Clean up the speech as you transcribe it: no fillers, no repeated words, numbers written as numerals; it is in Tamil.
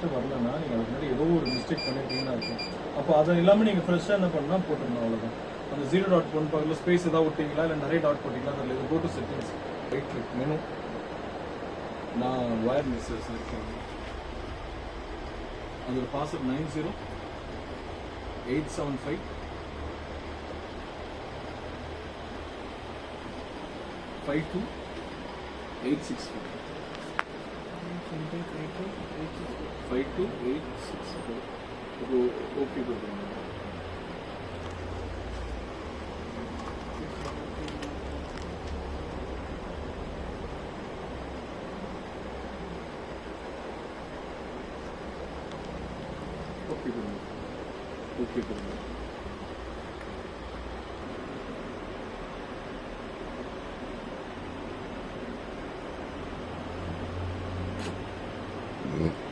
ஃபஸ்ட்டு வரலன்னா நீங்கள் அதுக்கு முன்னாடி ஏதோ ஒரு மிஸ்டேக் பண்ணிட்டீங்கன்னா இருக்கும். அப்போ அதை இல்லாமல் நீங்கள் ஃப்ரெஷ்ஷாக என்ன பண்ணால் போட்டுருந்தோம், அவ்வளோதான். அந்த 0.1 பக்கத்தில் ஸ்பேஸ் ஏதாவது விட்டீங்களா இல்லை நிறைய டாட் போட்டிங்களா அதில் இது go to settings right click menu. நான் வயர் மிஸ்ஸஸ் இருக்கேன். அதோட பாஸ்வேர்ட் 90875 52864 52864. இப்போ ஓகே கொடுத்துருங்க. ஓகே கொடுங்க. ஓகே கொடுங்க. Mm-hmm.